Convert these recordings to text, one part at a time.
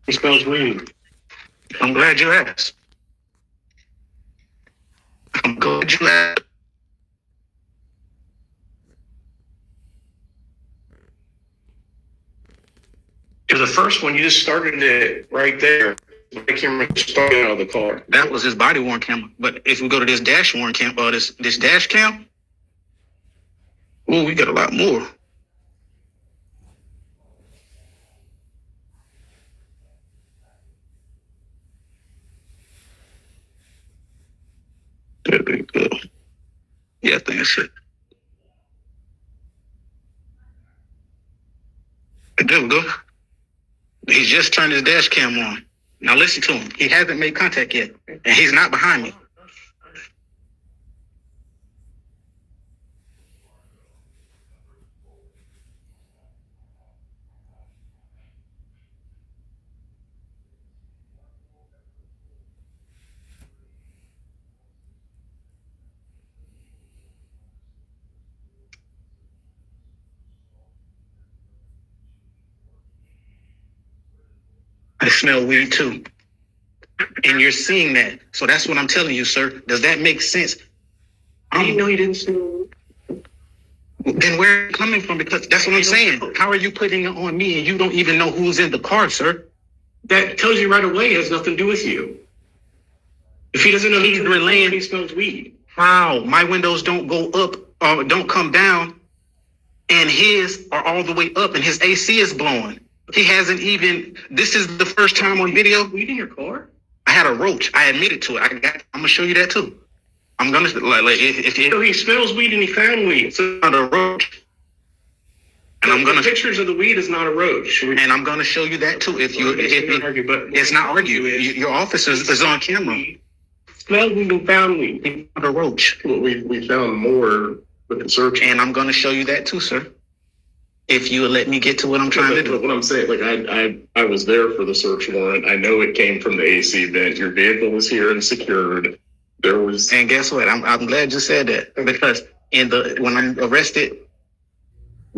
He smells weed. I'm glad you asked. I'm glad you asked. To the first one, you just started it right there. The camera started out of the car. That was his body worn camera. But if we go to this dash worn cam, this dash cam, oh, we got a lot more. There we go. Yeah, I think that's it. There we go. He just turned his dash cam on. Now listen to him. He hasn't made contact yet, and he's not behind me. I smell weed too. And you're seeing that. So that's what I'm telling you, sir. Does that make sense? I didn't know you didn't smell. Then where are you coming from? Because that's what I'm saying. How are you putting it on me and you don't even know who's in the car, sir? That tells you right away it has nothing to do with you. If he doesn't know He's relaying. he smells weed. How? My windows don't go up or don't come down, and his are all the way up, and his AC is blowing. He hasn't even. This is the first time on video. Weed in your car? I had a roach. I admitted to it. I'm gonna show you that too. I'm gonna if So he smells weed and he found weed. So not a roach. And I'm gonna pictures of the weed is not a roach. And I'm gonna show you that too. If argue, but it's not argue. Your officer is on camera. Smelled weed and found weed. Not a roach. Well, we found more with the search. And I'm gonna show you that too, sir. If you would let me get to what I'm trying to do. What I'm saying, like I was there for the search warrant. I know it came from the AC vent. Your vehicle was here and secured. There was. And guess what? I'm glad you said that, because when I'm arrested,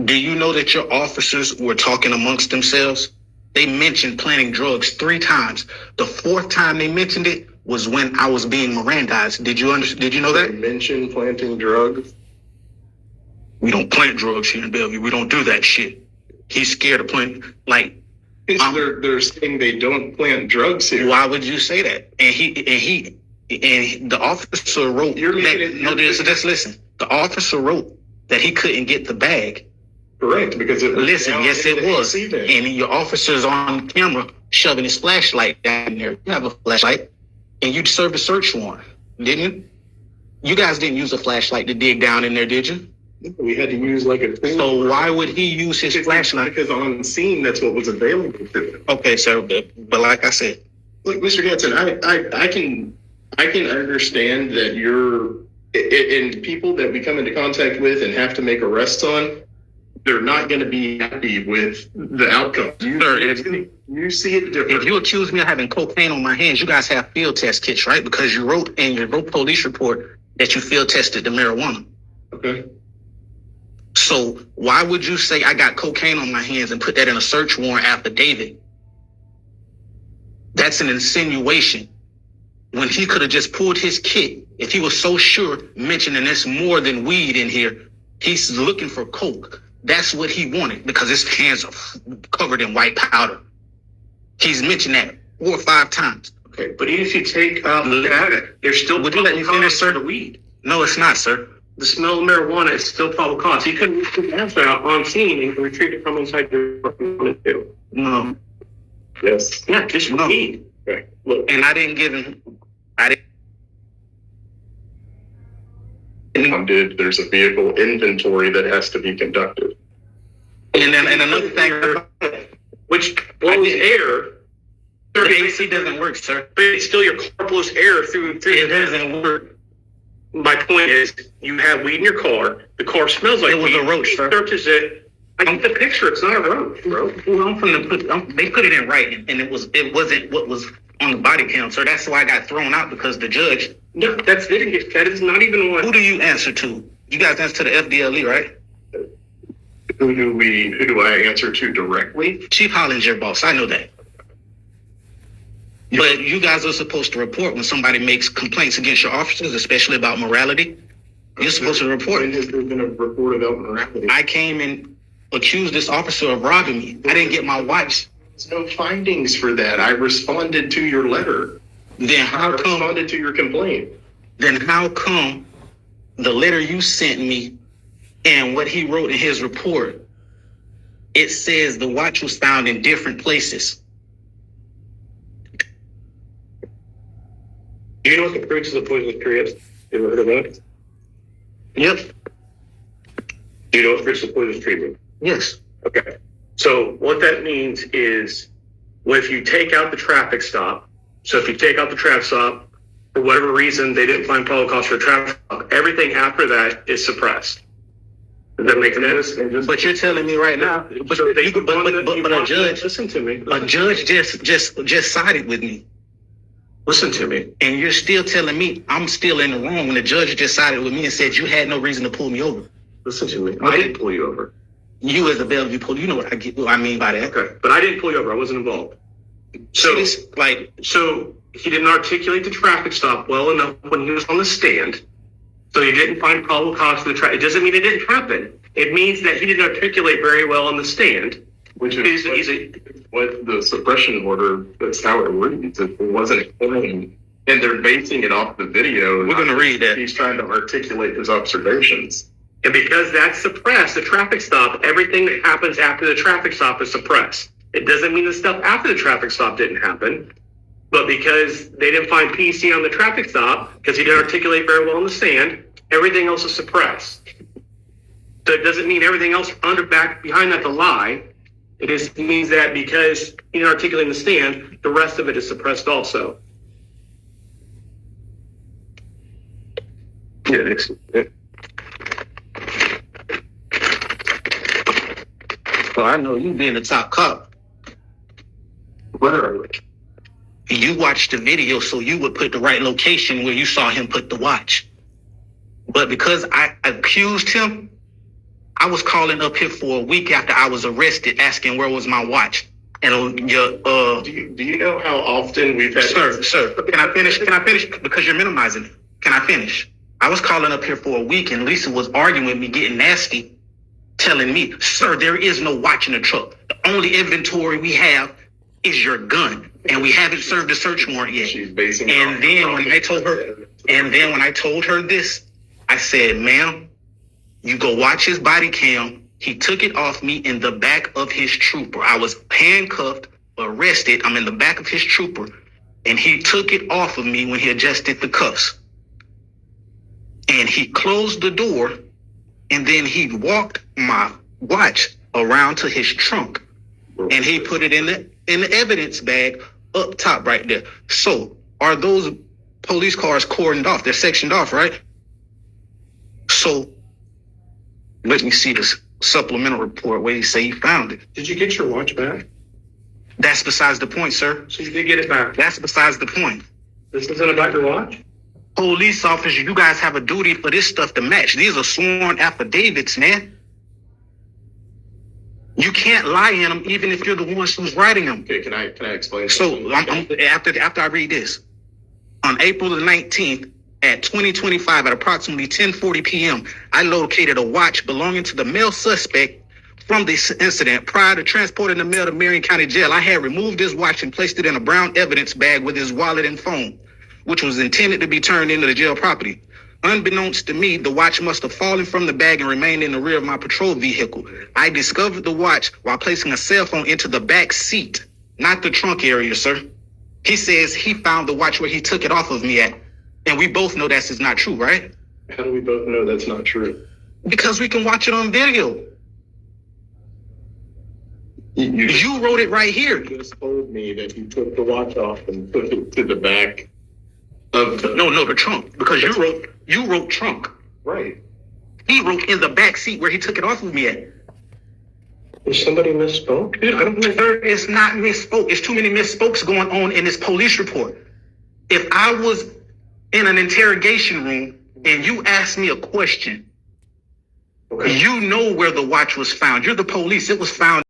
do you know that your officers were talking amongst themselves? They mentioned planting drugs 3 times. The 4th time they mentioned it was when I was being Mirandized. Did you know that? They mentioned planting drugs. We don't plant drugs here in Bellevue. We don't do that shit. He's scared of plant. Like, they're saying they don't plant drugs here. Why would you say that? And the officer wrote just listen. The officer wrote that he couldn't get the bag. Correct, because it was. Listen, yes, it was. And your officer's on camera shoving his flashlight down there. You have a flashlight, and you served a search warrant, didn't you? You guys didn't use a flashlight to dig down in there, did you? We had to use like a thing. So why would he use his flashlight? Because on scene, that's what was available to him. Okay, sir, but like I said, look, Mr. Ganson, I can understand that you're and people that we come into contact with and have to make arrests on, they're not going to be happy with the outcome. You see it different. If you accuse me of having cocaine on my hands, you guys have field test kits, right? Because you wrote in your police report that you field tested the marijuana. Okay. So why would you say I got cocaine on my hands and put that in a search warrant affidavit? That's an insinuation. When he could have just pulled his kit, if he was so sure, mentioning there's more than weed in here, he's looking for coke. That's what he wanted because his hands are covered in white powder. He's mentioned that 4 or 5 times. Okay, but even if you take that, there's still. Would you let me finish, sir? The weed. No, it's not, sir. The smell of marijuana is still probable cause. You couldn't answer out on scene and retrieve it from inside your wanted to. No. Yes. Yeah, just weed. Okay. Look, and I didn't give him. There's a vehicle inventory that has to be conducted. And another thing, which blows air. The AC doesn't work, sir. But it's still your car blows air through. It doesn't work. My point is, you have weed in your car. The car smells like it was weed. A roach, sir. Searches it. I get the picture. It's not a roach, bro. Well, they put it in writing, and it wasn't what was on the body cam, sir. That's why I got thrown out because the judge. No, that is not even what. Who do you answer to? You guys answer to the FDLE, right? Who do I answer to directly? Chief Holland's your boss. I know that. But you guys are supposed to report when somebody makes complaints against your officers, especially about morality. You're supposed to report. When has there been a report about morality? I came and accused this officer of robbing me. I didn't get my watch. There's no findings for that. I responded to your letter. Then I how come? responded to your complaint. Then how come the letter you sent me and what he wrote in his report, it says the watch was found in different places? Do you know what the fruits of the poisonous tree is? You ever heard of that? Yep. Do you know what fruits of the poisonous tree mean? Yes. Okay. So what that means is, if you take out the traffic stop, so if you take out the traffic stop, for whatever reason they didn't find probable cause for a traffic stop, everything after that is suppressed. Does that make sense? But you're telling me right now, but a judge, listen to me. a judge just sided with me. Listen to me. And you're still telling me I'm still in the wrong when the judge just sided with me and said you had no reason to pull me over. Listen to me. I didn't pull you over. You as a Bellevue police, you know what I mean by that. Okay. But I didn't pull you over. I wasn't involved. So he didn't articulate the traffic stop well enough when he was on the stand. So he didn't find probable cause for the traffic. It doesn't mean it didn't happen. It means that he didn't articulate very well on the stand. Which is what the suppression order, that's how it reads. It wasn't explained. And they're basing it off the video. We're going to read that. He's trying to articulate his observations. And because that's suppressed, the traffic stop, everything that happens after the traffic stop is suppressed. It doesn't mean the stuff after the traffic stop didn't happen. But because they didn't find PC on the traffic stop, because he didn't articulate very well on the stand, everything else is suppressed. So it doesn't mean everything else behind that's a lie. It just means that because he didn't articulate in the stand, the rest of it is suppressed also. Yeah, Well, I know you being the top cop. literally. You watched the video so you would put the right location where you saw him put the watch. But because I accused him, I was calling up here for a week after I was arrested asking where was my watch. And Do you know how often we've had... Sir, can I finish? Can I finish? Because you're minimizing it. Can I finish? I was calling up here for a week and Lisa was arguing with me, getting nasty, telling me, sir, there is no watch in the truck. The only inventory we have is your gun. And we haven't served a search warrant yet. She's basing And then when I told her this, I said, ma'am, you go watch his body cam. He took it off me in the back of his trooper. I was handcuffed, arrested. I'm in the back of his trooper. And he took it off of me when he adjusted the cuffs. And he closed the door. And then he walked my watch around to his trunk. And he put it in the evidence bag up top right there. So are those police cars cordoned off? They're sectioned off, right? So let me see this supplemental report where he say he found it. Did you get your watch back? That's besides the point, sir. So you did get it back. That's besides the point. This isn't about your watch? Police officers, you guys have a duty for this stuff to match. These are sworn affidavits, man. You can't lie in them, even if you're the ones who's writing them. Okay, can I explain? So after I read this, on April the 19th at 2025 at approximately 10:40 p.m., I located a watch belonging to the male suspect from this incident. Prior to transporting the male to Marion County Jail, I had removed his watch and placed it in a brown evidence bag with his wallet and phone, which was intended to be turned into the jail property. Unbeknownst to me, the watch must have fallen from the bag and remained in the rear of my patrol vehicle. I discovered the watch while placing a cell phone into the back seat, not the trunk area, sir. He says he found the watch where he took it off of me at. And we both know that's not true, right? How do we both know that's not true? Because we can watch it on video. You wrote it right here. You just told me that you took the watch off and put it to the back of the... No, the trunk. Because you wrote trunk. Right. He wrote in the back seat where he took it off of me at. Is somebody misspoke? Dude, I don't know. Sir, it's not misspoke. It's too many misspokes going on in this police report. If I was in an interrogation room and you asked me a question, okay, you know where the watch was found. You're the police. It was found